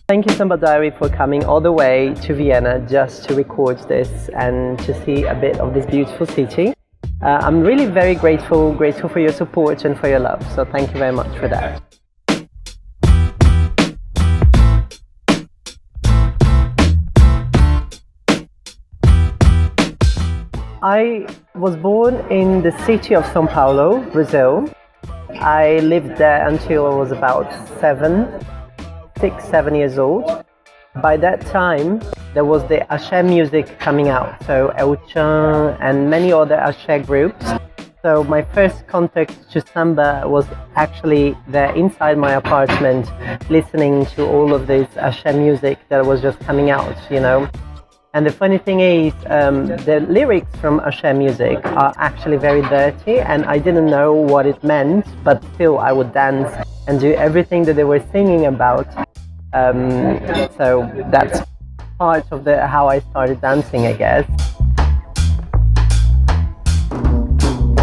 Thank you, Samba Diary, for coming all the way to Vienna just to record this and to see a bit of this beautiful city. I'm really very grateful for your support and for your love. So thank you very much for that. I was born in the city of São Paulo, Brazil. I lived there until I was about 6, 7 years old. By that time, there was the axé music coming out, so El Chan and many other axé groups. So my first contact to samba was actually there inside my apartment, listening to all of this axé music that was just coming out, you know. And the funny thing is, the lyrics from axé music are actually very dirty, and I didn't know what it meant, but still I would dance and do everything that they were singing about. So that's part of how I started dancing, I guess.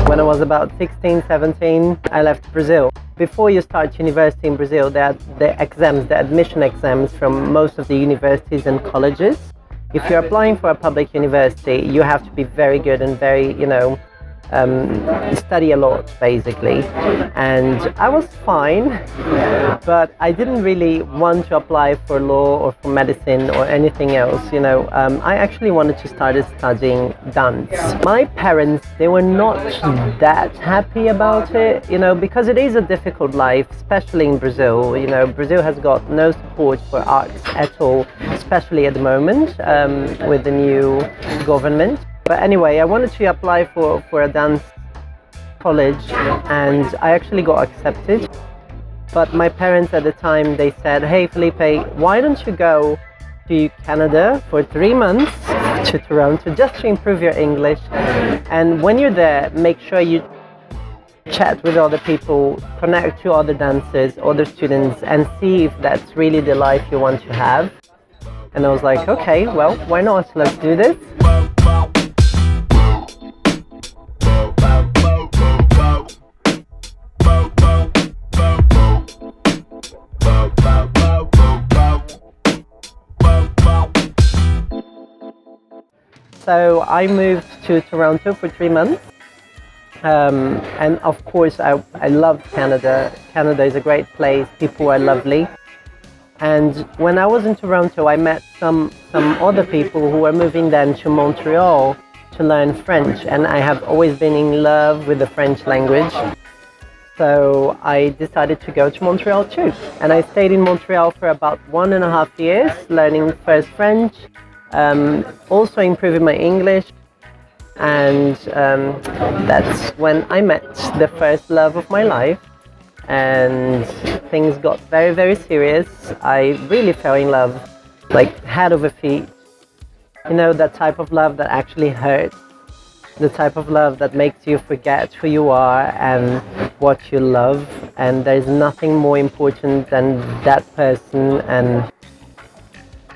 When I was about 16, 17, I left Brazil. Before you start university in Brazil, there are the exams, the admission exams from most of the universities and colleges. If you're applying for a public university, you have to be very good and very, study a lot, basically. And I was fine, but I didn't really want to apply for law or for medicine or anything else, I actually wanted to start studying dance. My parents, they were not that happy about it, because it is a difficult life, especially in Brazil. Brazil has got no support for arts at all, especially at the moment with the new government. But anyway, I wanted to apply for a dance college, and I actually got accepted. But my parents at the time, they said, "Hey Felipe, why don't you go to Canada for 3 months to Toronto just to improve your English, and when you're there, make sure you chat with other people, connect to other dancers, other students, and see if that's really the life you want to have." And I was like, okay, well, why not? Let's do this. So I moved to Toronto for 3 months. And of course, I loved Canada. Canada is a great place. People are lovely. And when I was in Toronto, I met some other people who were moving then to Montreal to learn French. And I have always been in love with the French language. So I decided to go to Montreal too. And I stayed in Montreal for about 1.5 years, learning first French, also improving my English. And that's when I met the first love of my life. And things got very, very serious. I really fell in love, like head over feet. That type of love that actually hurts. The type of love that makes you forget who you are and what you love. And there's nothing more important than that person. And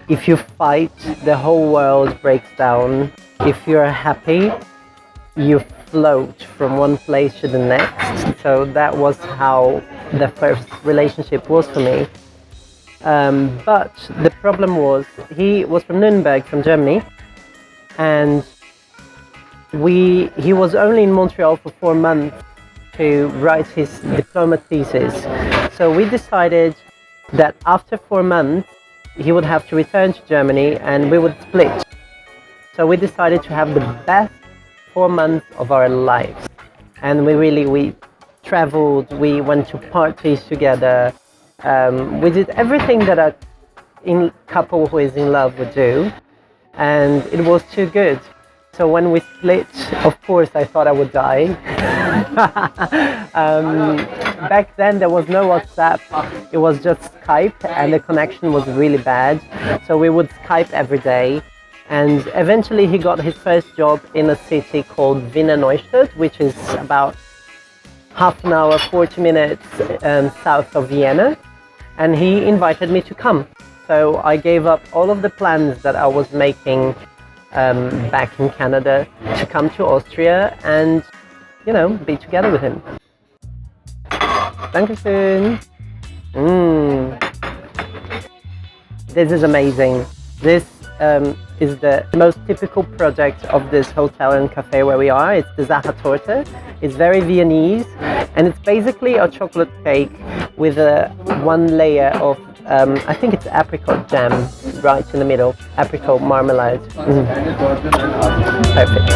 if you fight, the whole world breaks down. If you're happy, you float from one place to the next. So that was how the first relationship was for me. But the problem was, he was from Nuremberg, from Germany, and he was only in Montreal for 4 months to write his diploma thesis. So we decided that after 4 months, he would have to return to Germany and we would split. So we decided to have the best 4 months of our lives. And we traveled, we went to parties together. We did everything that a couple who is in love would do. And it was too good. So when we split, of course, I thought I would die. Back then, there was no WhatsApp. It was just Skype, and the connection was really bad. So we would Skype every day. And eventually, he got his first job in a city called Vienna, which is about half an hour, 40 minutes south of Vienna. And he invited me to come. So I gave up all of the plans that I was making back in Canada to come to Austria and, be together with him. Dankeschön. This is amazing. This is the most typical project of this hotel and cafe where we are. It's the Zaha Torte. It's very Viennese, and it's basically a chocolate cake with one layer of, I think it's apricot jam right in the middle, apricot marmalade. Perfect.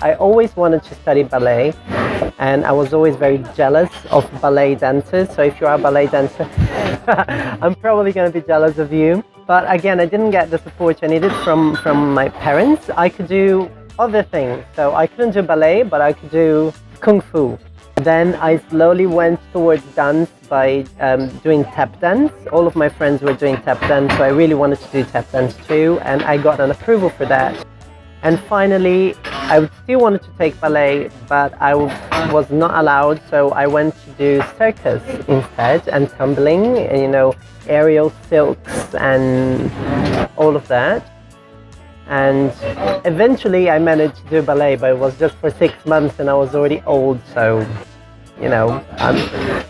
I always wanted to study ballet, and I was always very jealous of ballet dancers. So if you are a ballet dancer, I'm probably going to be jealous of you. But again, I didn't get the support I needed from my parents. I could do other things. So I couldn't do ballet, but I could do kung fu. Then I slowly went towards dance by doing tap dance. All of my friends were doing tap dance, so I really wanted to do tap dance too, and I got an approval for that. And finally, I still wanted to take ballet, but I was not allowed, so I went to do circus instead, and tumbling, and, you know, aerial silks and all of that. And eventually I managed to do ballet, but it was just for 6 months and I was already old, so, you know,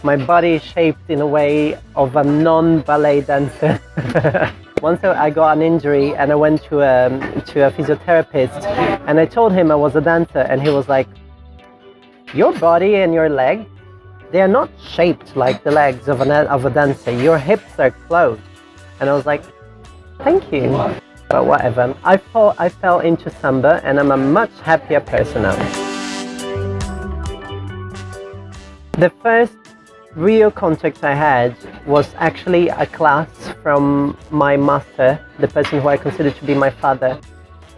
my body is shaped in a way of a non-ballet dancer. Once I got an injury and I went to a physiotherapist, and I told him I was a dancer, and he was like, your body and your leg, they are not shaped like the legs of a dancer. Your hips are closed. And I was like, thank you. But whatever. I fell into Samba, and I'm a much happier person now. The first real contact I had was actually a class from my master, the person who I consider to be my father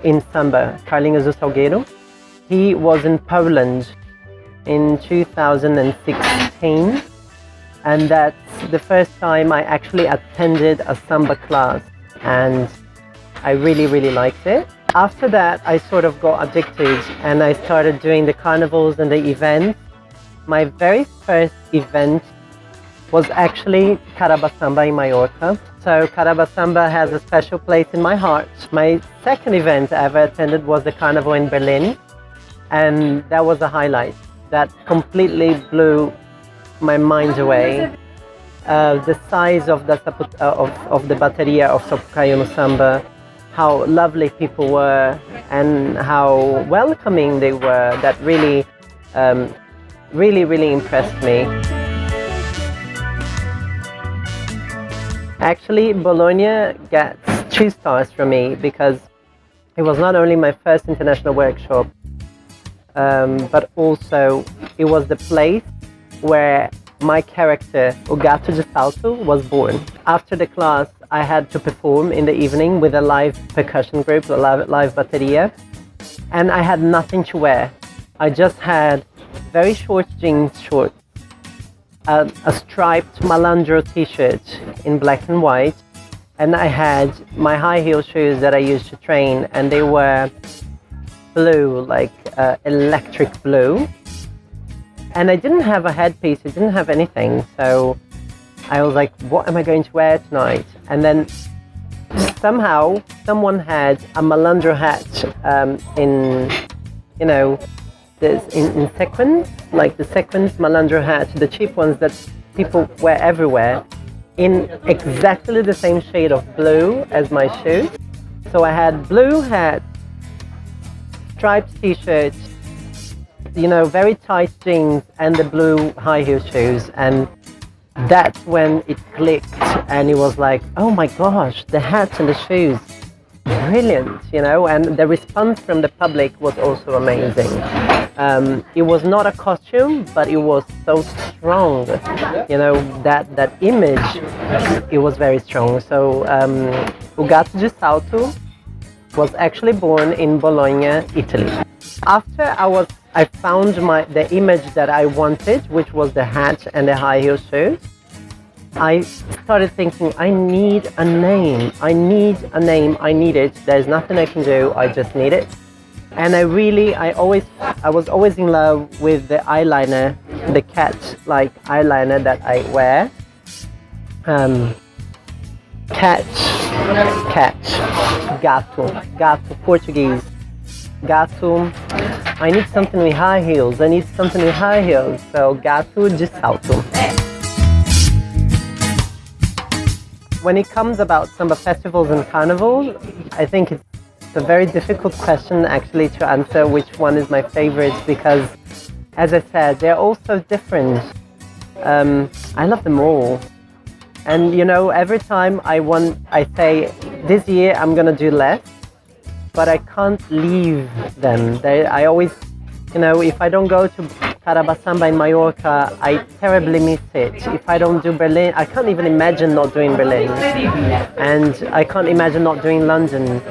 in Samba, Carlinhos do Salgueiro. He was in Poland in 2016, and that's the first time I actually attended a Samba class, and I really, really liked it. After that, I sort of got addicted, and I started doing the carnivals and the events. My very first event was actually Caraba Samba in Mallorca. So Caraba Samba has a special place in my heart. My second event I ever attended was the Carnival in Berlin, and that was a highlight. That completely blew my mind away. The size of the Bateria of Sapucaí no Samba, how lovely people were, and how welcoming they were, that really, really impressed me. Actually, Bologna gets 2 stars from me because it was not only my first international workshop, but also it was the place where my character, o Gato de Salto, was born. After the class, I had to perform in the evening with a live percussion group, a live bateria, and I had nothing to wear. I just had very short jeans shorts, a striped Malandro t-shirt in black and white, and I had my high heel shoes that I used to train, and they were blue, like electric blue. And I didn't have a headpiece, I didn't have anything, so I was like, what am I going to wear tonight? And then somehow someone had a Malandro hat in, you know, in sequins, like the sequins Malandro hat, the cheap ones that people wear everywhere, in exactly the same shade of blue as my shoes. So I had blue hat, striped t-shirts, you know, very tight jeans, and the blue high heel shoes. And that's when it clicked, and it was like, oh my gosh, the hat and the shoes, brilliant, you know. And the response from the public was also amazing. It was not a costume, but it was so strong, you know, that image, it was very strong. So o Gato de Salto was actually born in Bologna, Italy. After I found the image that I wanted, which was the hat and the high heel shoes, I started thinking, I need a name, I need it. There's nothing I can do, I just need it. And I was always in love with the eyeliner, the cat-like eyeliner that I wear. Gato, Portuguese. Gato, I need something with high heels. I need something with high heels. So Gato de Salto. When it comes about samba festivals and carnivals, I think it's a very difficult question actually to answer which one is my favorite, because as I said, they're all so different. I love them all. And you know, every time I say, this year I'm gonna do less, but I can't leave them. I always, you know, if I don't go to Caraba Samba in Mallorca, I terribly miss it. If I don't do Berlin, I can't even imagine not doing Berlin. And I can't imagine not doing London,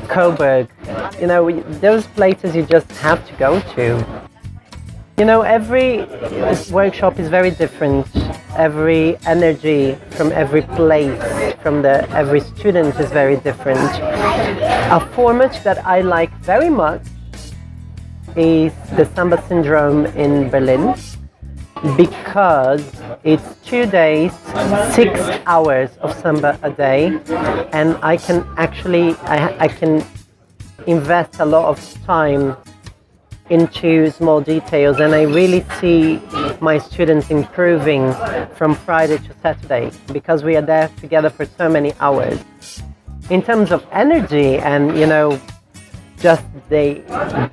Coburg. You know, those places you just have to go to. You know, every workshop is very different. Every energy from every place, from every student is very different. A format that I like very much is the Samba Syndrome in Berlin, because it's 2 days, 6 hours of samba a day, and I can actually, I can invest a lot of time into small details, and I really see my students improving from Friday to Saturday because we are there together for so many hours. In terms of energy and, you know, just the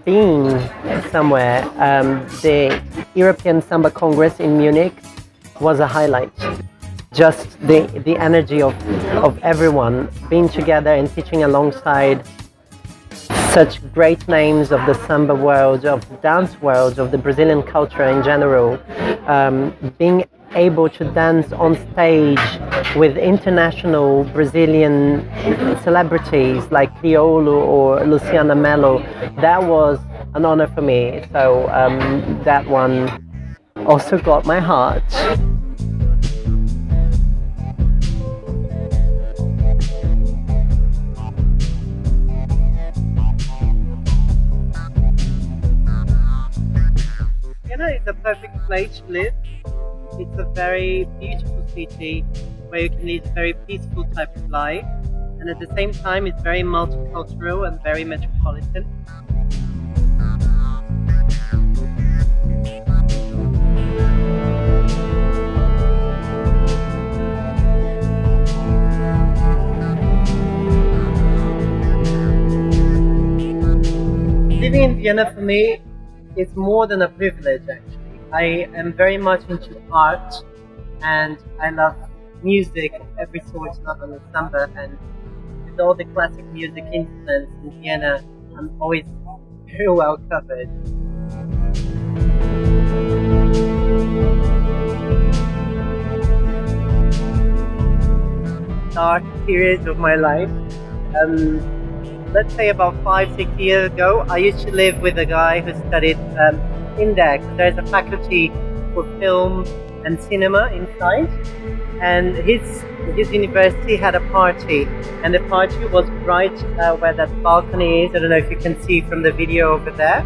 being somewhere, the European Samba Congress in Munich was a highlight. Just the energy of everyone being together and teaching alongside such great names of the samba world, of the dance world, of the Brazilian culture in general, being able to dance on stage with international Brazilian celebrities like Criolo or Luciana Mello, that was an honor for me. So that one also got my heart. Vienna is the perfect place to live. It's a very beautiful city where you can lead a very peaceful type of life, and at the same time it's very multicultural and very metropolitan. Living in Vienna for me is more than a privilege, actually. I am very much into art, and I love music of every sort, not only samba, and with all the classic music instruments in Vienna, I'm always very well covered. Dark period of my life. Let's say about 5-6 years ago, I used to live with a guy who studied Index. There's a faculty for film and cinema inside, and his university had a party, and the party was right where that balcony is. I don't know if you can see from the video over there,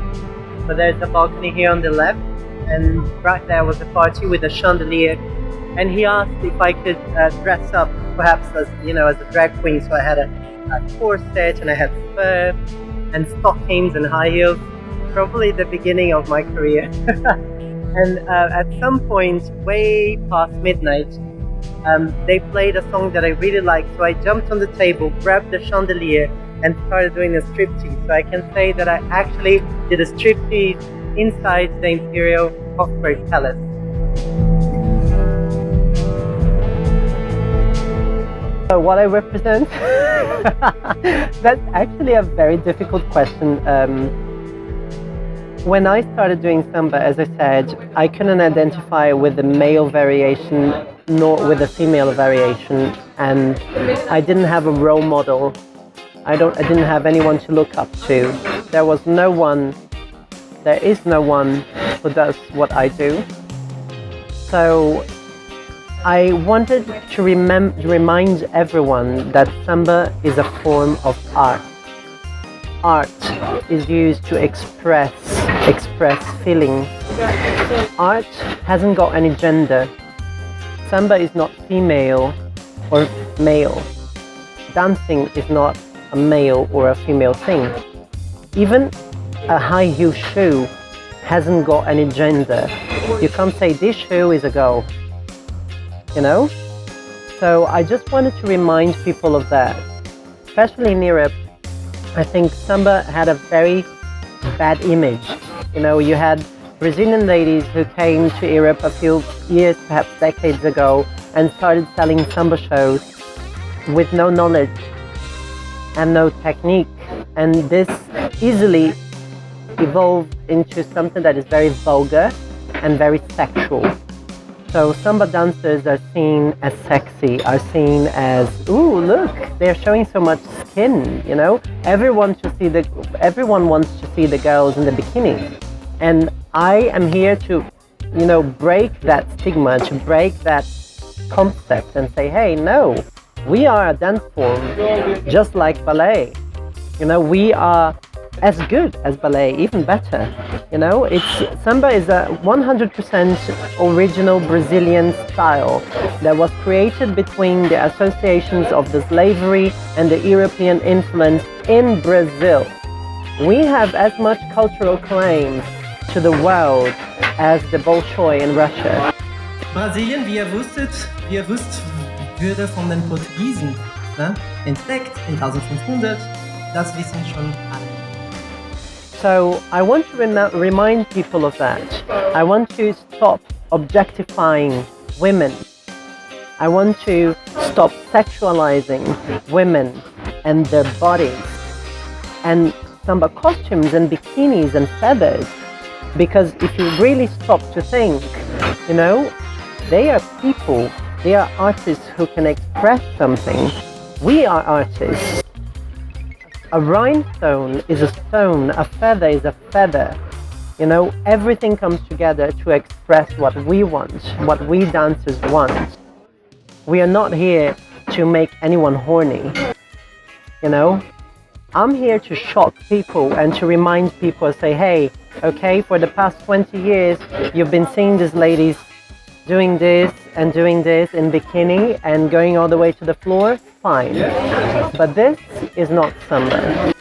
but there's a balcony here on the left, and right there was a party with a chandelier, and he asked if I could dress up perhaps as, you know, as a drag queen. So I had a corset, and I had fur and stockings and high heels, probably the beginning of my career. And at some point, way past midnight, they played a song that I really liked, so I jumped on the table, grabbed the chandelier, and started doing a striptease. So I can say that I actually did a striptease inside the Imperial Hofburg Palace. So what I represent? That's actually a very difficult question. When I started doing samba, as I said, I couldn't identify with the male variation nor with the female variation, and I didn't have a role model. I didn't have anyone to look up to. There is no one who does what I do. So I wanted to remind everyone that samba is a form of art. Art is used to express feelings. Art hasn't got any gender. Samba is not female or male. Dancing is not a male or a female thing. Even a high heel shoe hasn't got any gender. You can't say this shoe is a girl, you know? So I just wanted to remind people of that. Especially in Europe, I think samba had a very bad image. You know, you had Brazilian ladies who came to Europe a few years, perhaps decades ago, and started selling samba shows with no knowledge and no technique. And this easily evolved into something that is very vulgar and very sexual. So samba dancers are seen as sexy, are seen as, ooh, look, they're showing so much skin, you know? Everyone wants to see the girls in the bikini. And I am here to, you know, break that stigma, to break that concept and say, hey, no, we are a dance form just like ballet. You know, we are as good as ballet, even better. You know, samba is a 100% original Brazilian style that was created between the associations of the slavery and the European influence in Brazil. We have as much cultural claim to the world as the Bolshoi in Russia. Brasilien, wie ihr wisst, wurde von den Portugiesen entdeckt in 1500. Das wissen schon alle. So I want to remind people of that. I want to stop objectifying women. I want to stop sexualizing women and their bodies and samba costumes and bikinis and feathers. Because if you really stop to think, you know, they are people, they are artists who can express something. We are artists. A rhinestone is a stone, a feather is a feather. You know, everything comes together to express what we want, what we dancers want. We are not here to make anyone horny, you know? I'm here to shock people and to remind people, say, hey, okay, for the past 20 years, you've been seeing these ladies doing this in bikini and going all the way to the floor, fine. But this is not samba.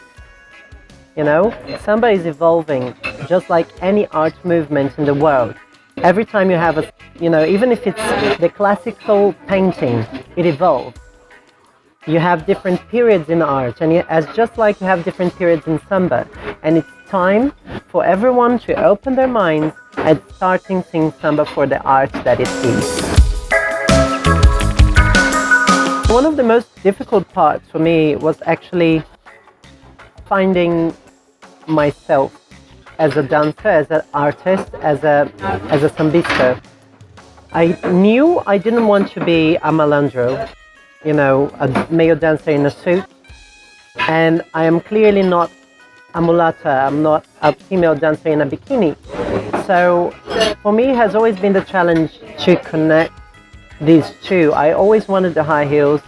You know, samba is evolving just like any art movement in the world. Every time you have a, you know, even if it's the classical painting, it evolves. You have different periods in art, and just like you have different periods in samba. And it's time for everyone to open their minds and starting seeing samba for the art that it is. One of the most difficult parts for me was actually finding myself as a dancer, as an artist, as a sambista. I knew I didn't want to be a malandro, you know, a male dancer in a suit. And I am clearly not a mulata, I'm not a female dancer in a bikini. So for me, it has always been the challenge to connect these two. I always wanted the high heels,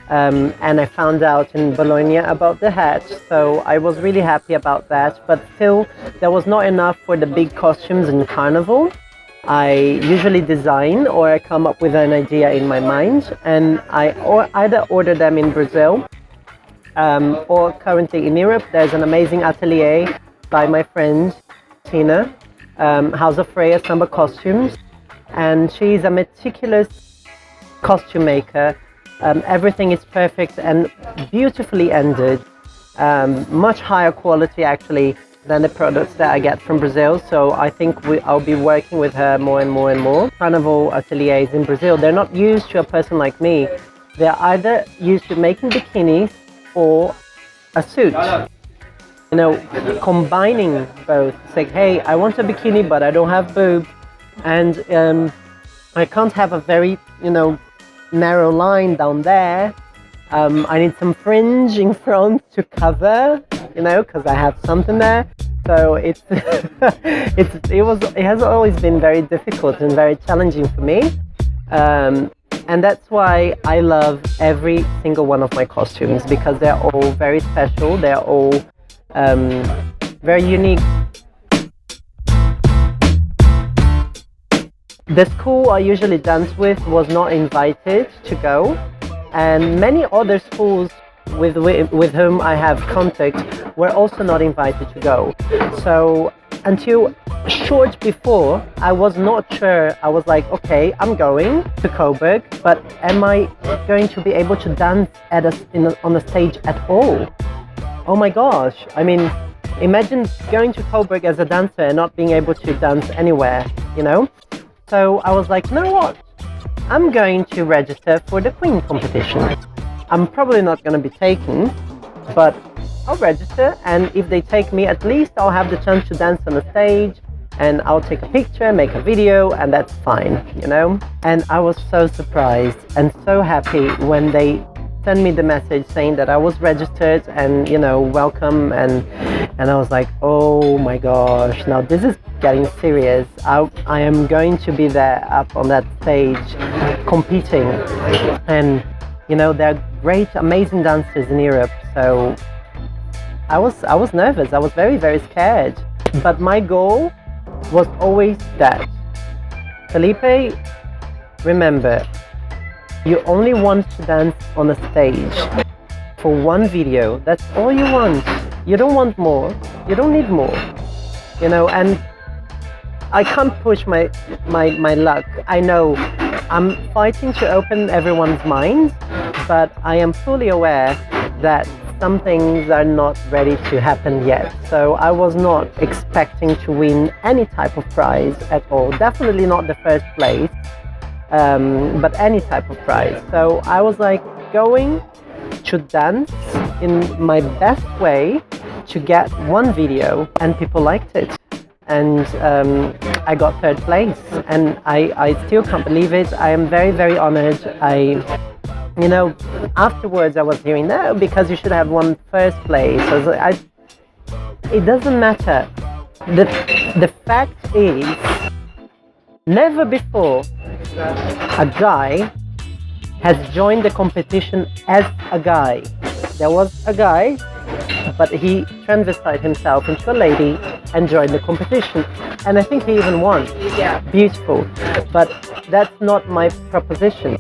and I found out in Bologna about the hat, so I was really happy about that. But still, there was not enough for the big costumes in Carnival. I usually design or I come up with an idea in my mind, and I either order them in Brazil or currently in Europe. There's an amazing atelier by my friend Tina, House of Freya Samba Costumes, and she's a meticulous costume maker. Everything is perfect and beautifully ended, much higher quality actually than the products that I get from Brazil. So I think I'll be working with her more and more and more. Carnival ateliers in Brazil, they're not used to a person like me. They're either used to making bikinis or a suit. You know, combining both. It's like, hey, I want a bikini, but I don't have boobs, and I can't have a very, you know, narrow line down there. I need some fringe in front to cover, you know, because I have something there. So it has always been very difficult and very challenging for me. And that's why I love every single one of my costumes, because they're all very special. They're all very unique. The school I usually dance with was not invited to go, and many other schools with whom I have contact were also not invited to go. So until short before, I was not sure. I was like, okay, I'm going to Coburg, but am I going to be able to dance on a stage at all? Oh my gosh! I mean, imagine going to Coburg as a dancer and not being able to dance anywhere, you know? So I was like, you know what? I'm going to register for the Queen competition. I'm probably not going to be taken, but I'll register, and if they take me, at least I'll have the chance to dance on the stage, and I'll take a picture, make a video, and that's fine, you know? And I was so surprised and so happy when they sent me the message saying that I was registered and, you know, welcome, and I was like, oh my gosh, now this is getting serious. I am going to be there up on that stage competing, and you know, they're great, amazing dancers in Europe. So I was nervous. I was very, very scared. But my goal was always that. Felipe, remember, you only want to dance on a stage for one video. That's all you want. You don't want more. You don't need more. You know, and I can't push my luck. I know I'm fighting to open everyone's minds, but I am fully aware that some things are not ready to happen yet. So I was not expecting to win any type of prize at all. Definitely not the first place, but any type of prize. So I was like going to dance in my best way to get one video, and people liked it. And I got third place, and I still can't believe it. I am very, very honored. You know, afterwards I was hearing, no, because you should have won first place. I was like, it doesn't matter. The fact is, never before a guy has joined the competition as a guy. There was a guy, but he transvestited himself into a lady and joined the competition. And I think he even won. Yeah. Beautiful. But that's not my proposition.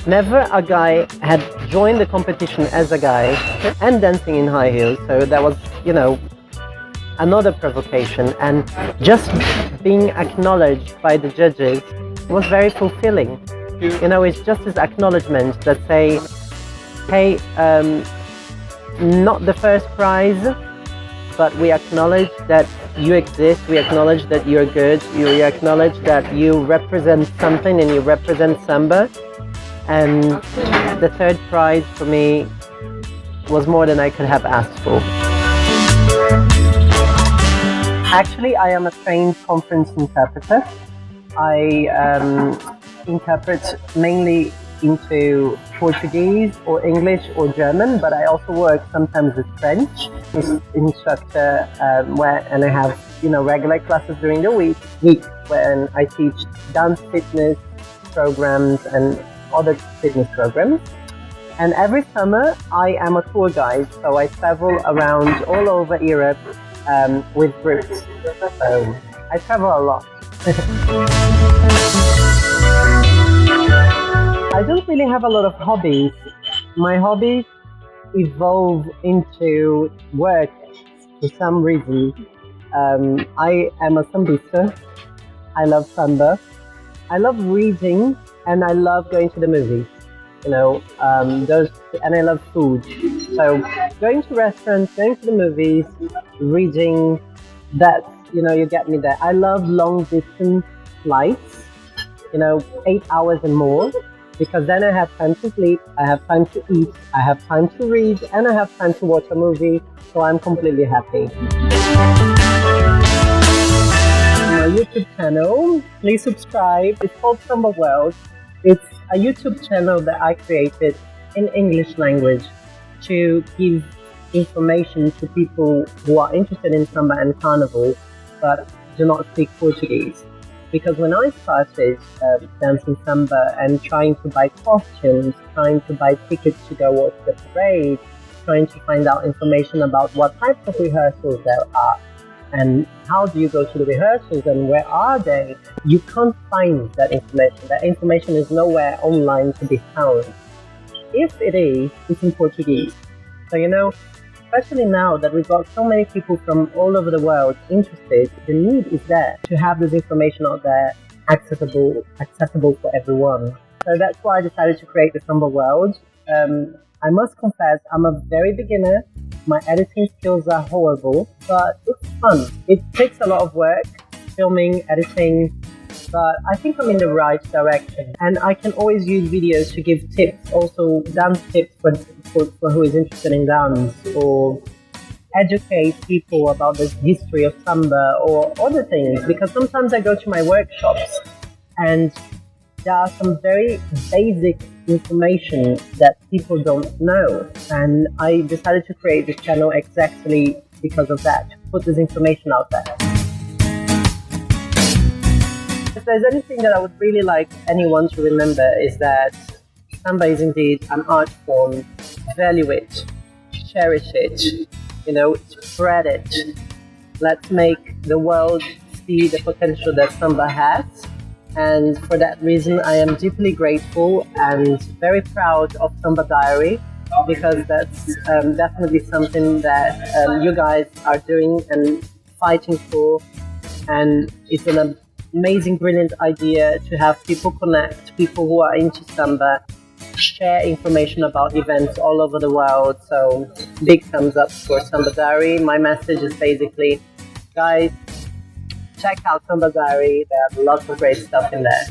Never a guy had joined the competition as a guy and dancing in high heels. So that was, you know, another provocation. And just being acknowledged by the judges was very fulfilling. You know, it's just this acknowledgement that say, hey, not the first prize, but we acknowledge that you exist, we acknowledge that you're good, we acknowledge that you represent something and you represent Samba. And the third prize for me was more than I could have asked for. Actually, I am a trained conference interpreter. I interpret mainly into Portuguese or English or German, but I also work sometimes with French instructor, and I have, you know, regular classes during the week when I teach dance fitness programs and other fitness programs. And every summer I am a tour guide, so I travel around all over Europe with groups. So I travel a lot. I don't really have a lot of hobbies. My hobbies evolve into work for some reason. I am a sambista. I love samba. I love reading, and I love going to the movies. You know, and I love food. So going to restaurants, going to the movies, reading, that's, you know, you get me there. I love long distance flights, you know, 8 hours and more, because then I have time to sleep, I have time to eat, I have time to read, and I have time to watch a movie, so I'm completely happy. My YouTube channel, please subscribe. It's called Samba World. It's a YouTube channel that I created in English language to give information to people who are interested in samba and carnival but do not speak Portuguese. Because when I started dancing samba and trying to buy costumes, trying to buy tickets to go watch the parade, trying to find out information about what types of rehearsals there are, and how do you go to the rehearsals and where are they, you can't find that information. That information is nowhere online to be found. if it is, it's in Portuguese. So, especially now that we've got so many people from all over the world interested, the need is there to have this information out there accessible for everyone. So that's why I decided to create the Samba World. I must confess, I'm a very beginner. My editing skills are horrible, but it's fun. It takes a lot of work, filming, editing, but I think I'm in the right direction. And I can always use videos to give tips, also dance tips for who is interested in dance, or educate people about the history of samba or other things, because sometimes I go to my workshops and there are some very basic information that people don't know, and I decided to create this channel exactly because of that, to put this information out there. If there's anything that I would really like anyone to remember is that samba is indeed an art form. Value it, cherish it, spread it. Let's make the world see the potential that samba has. And for that reason, I am deeply grateful and very proud of Samba Diary, because that's definitely something that you guys are doing and fighting for. And it's an amazing, brilliant idea to have people connect, people who are into samba, share information about events all over the world. So big thumbs up for Samba Diary. My message is basically, guys, check out Samba Diary. There are lots of great stuff in there.